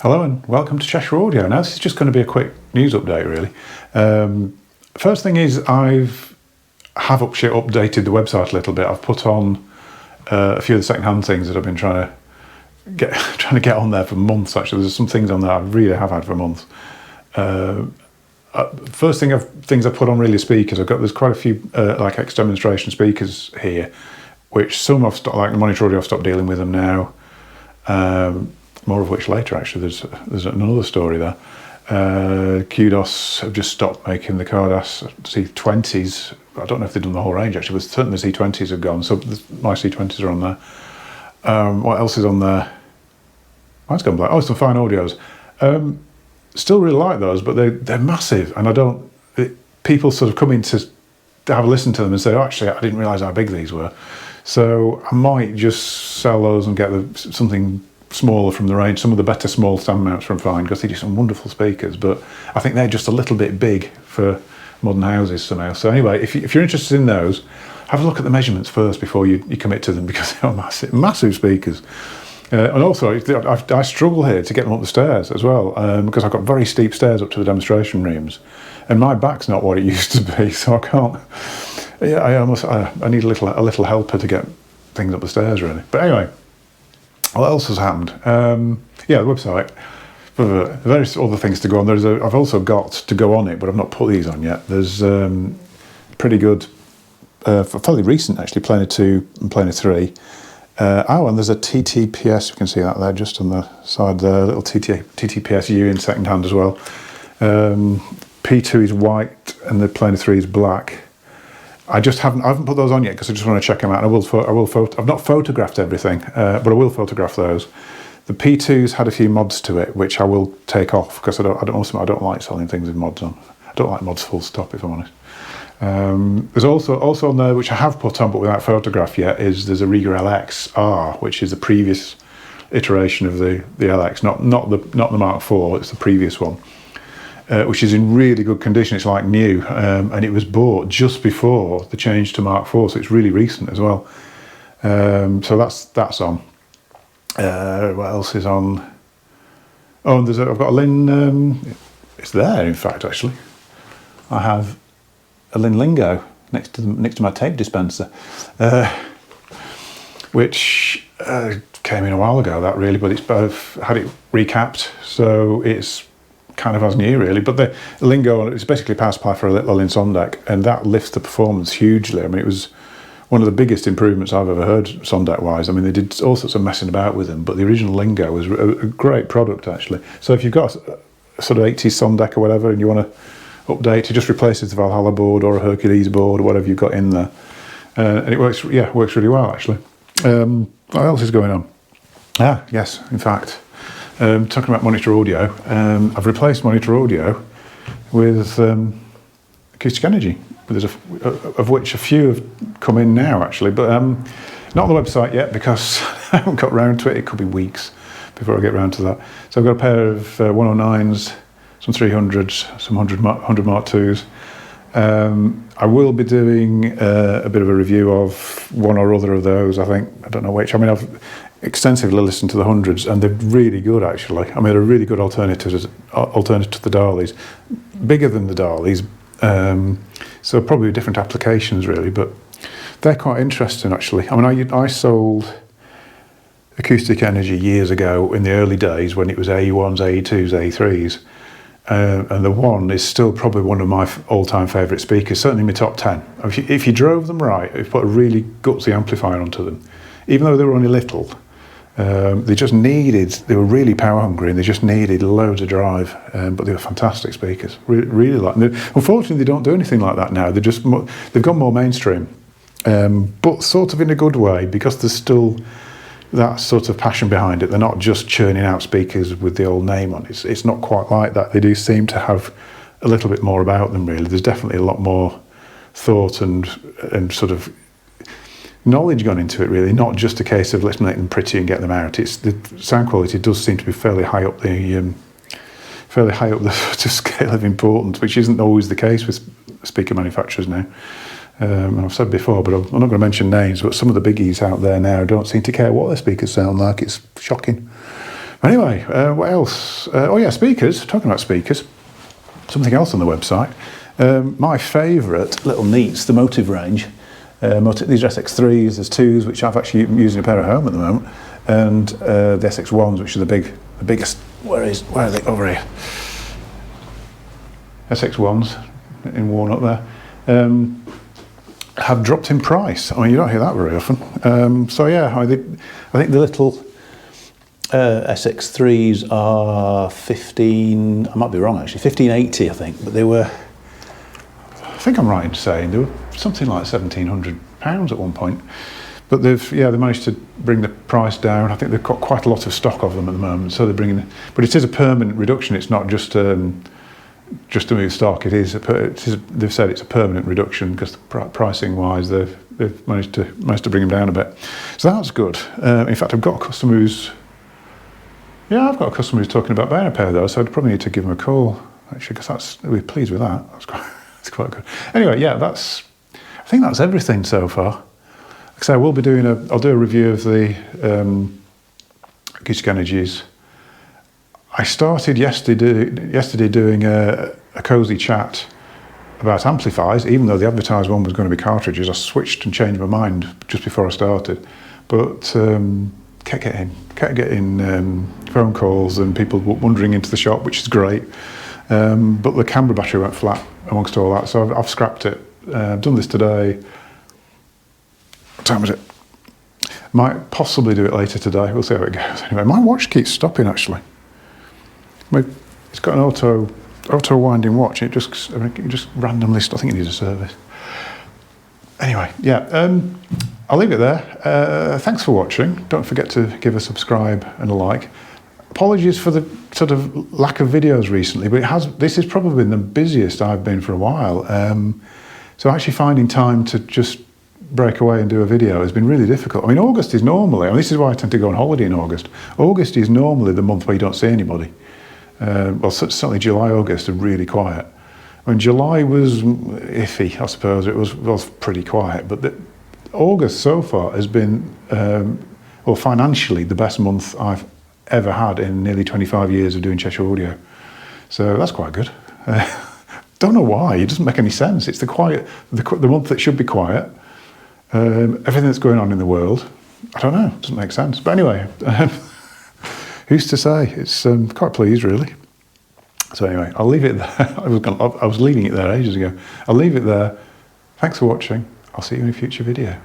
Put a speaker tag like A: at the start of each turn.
A: Hello and welcome to Cheshire Audio. Now this is just going to be a quick news update really. First thing is I've updated the website a little bit. I've put on a few of the second-hand things that I've been trying to get on there for months actually. There's some things on there I really have had for months. First things I've put on really speakers. There's quite a few like ex-demonstration speakers here, which some I've stopped, like the Monitor Audio, I've stopped dealing with them now. More of which later actually. There's another story there. Kudos have just stopped making the Cardass C20s. I don't know if they've done the whole range actually, but certainly the C20s have gone. So my C20s are on there. What else is on there? Mine's gone black. Oh, some fine audios. Still really like those, but they're massive, and people sort of come in to have a listen to them and say, oh, actually, I didn't realise how big these were. So I might just sell those and get something smaller from the range. Some of the better small stand mounts from Fine, because they do some wonderful speakers, but I think they're just a little bit big for modern houses somehow. So anyway, if you're interested in those, have a look at the measurements first before you commit to them, because they are massive speakers. And also, I struggle here to get them up the stairs as well, because I've got very steep stairs up to the demonstration rooms, and my back's not what it used to be, so I can't. Yeah, I need a little helper to get things up the stairs, really. But anyway, what else has happened? Yeah, the website. Various other things to go on. I've also got to go on it, but I've not put these on yet. There's pretty good, fairly recent actually, Planer 2 and Planer 3. And there's a TTPS, you can see that there just on the side there, a little TTPSU in second hand as well. P2 is white and the Planer 3 is black. I haven't put those on yet because I just want to check them out. I've not photographed everything, but I will photograph those. The P2's had a few mods to it, which I will take off because I don't like selling things with mods on. I don't like mods full stop, if I'm honest. There's also on there, which I have put on but without photograph yet, there's a Riga LX R, which is the previous iteration of the LX, not the Mark IV, it's the previous one, which is in really good condition. It's like new, and it was bought just before the change to Mark IV, so it's really recent as well. So that's on. What else is on? Oh, and I've got a Lin. It's there, in fact, actually. I have a Lin Lingo next to my tape dispenser, which came in a while ago, that really, but I've had it recapped, so it's kind of as new really. But the Lingo is basically a power supply for a little Lin Sondek, and that lifts the performance hugely. I mean, it was one of the biggest improvements I've ever heard Sondek wise. I mean, they did all sorts of messing about with them, but the original Lingo was a great product actually. So if you've got a sort of 80s Sondek or whatever and you want to update, it just replaces the Valhalla board or a Hercules board or whatever you've got in there, and it works really well actually. What else is going on? Yes, in fact, talking about Monitor Audio, I've replaced Monitor Audio with Acoustic Energy, of which a few have come in now actually, but not on the website yet because I haven't got round to it. It could be weeks before I get round to that. So I've got a pair of 109s, some 300s, some 100 Mark IIs. I will be doing a bit of a review of one or other of those, I think. I don't know which. I mean, I've extensively listened to the 100s, and they're really good, actually. I mean, they're a really good alternative to the Darleys. Bigger than the Darleys, so probably different applications, really, but they're quite interesting, actually. I mean, I sold Acoustic Energy years ago in the early days when it was AE1s, AE2s, AE3s. And the one is still probably one of my all-time favourite speakers, certainly in my top 10. If you drove them right, if you put a really gutsy amplifier onto them, even though they were only little, they were really power hungry and they just needed loads of drive, but they were fantastic speakers. Really like them. Unfortunately, they don't do anything like that now. They've gone more mainstream, but sort of in a good way, because there's still that sort of passion behind it. They're not just churning out speakers with the old name on it. It's not quite like that. They do seem to have a little bit more about them, really. There's definitely a lot more thought and sort of knowledge gone into it, really. Not just a case of let's make them pretty and get them out. The sound quality does seem to be fairly high up the sort of scale of importance, which isn't always the case with speaker manufacturers now. And I've said before, but I'm not going to mention names, but some of the biggies out there now don't seem to care what their speakers sound like. It's shocking. Anyway, what else? Oh yeah, speakers. Talking about speakers, something else on the website. My favourite little neats, the Motive range. These are SX3s, there's 2s, which I've actually using a pair at home at the moment, and the SX1s, which are the biggest. Where are they? Over here. SX1s in Warnock there. Have dropped in price. I mean, you don't hear that very often. So yeah, I think the little SX3s are 15. I might be wrong actually. 1580, I think. But they were. I think I'm right in saying they were something like £1,700 at one point. But they've managed to bring the price down. I think they've got quite a lot of stock of them at the moment. So they're bringing. But it is a permanent reduction. It's not just to move stock. They've said it's a permanent reduction because pricing wise they've managed to bring them down a bit. So that's good. In fact, I've got a customer who's talking about buying a pair of those. So I'd probably need to give him a call actually, because we're pleased with that. That's quite good. Anyway, yeah, I think that's everything so far. Like I say, I'll do a review of the Acoustic Energies. I started yesterday doing a cosy chat about amplifiers, even though the advertised one was going to be cartridges. I switched and changed my mind just before I started, but kept getting phone calls and people wandering into the shop, which is great. But the camera battery went flat amongst all that, so I've scrapped it. I've done this today. What time is it? Might possibly do it later today. We'll see how it goes. Anyway, my watch keeps stopping actually. It's got an auto winding watch. It just randomly. I think it needs a service. Anyway, yeah. I'll leave it there. Thanks for watching. Don't forget to give a subscribe and a like. Apologies for the sort of lack of videos recently, but this has probably been the busiest I've been for a while. So actually finding time to just break away and do a video has been really difficult. I mean, August is normally. This is why I tend to go on holiday in August. August is normally the month where you don't see anybody. Well, certainly July, August are really quiet. I mean, July was iffy, I suppose. It was pretty quiet, but August so far has been, well, financially the best month I've ever had in nearly 25 years of doing Cheshire Audio. So that's quite good. Don't know why. It doesn't make any sense. It's the month that should be quiet. Everything that's going on in the world, I don't know. It doesn't make sense. But anyway. Who's to say? It's quite pleased, really. So anyway, I'll leave it there. I was leaving it there ages ago. I'll leave it there. Thanks for watching. I'll see you in a future video.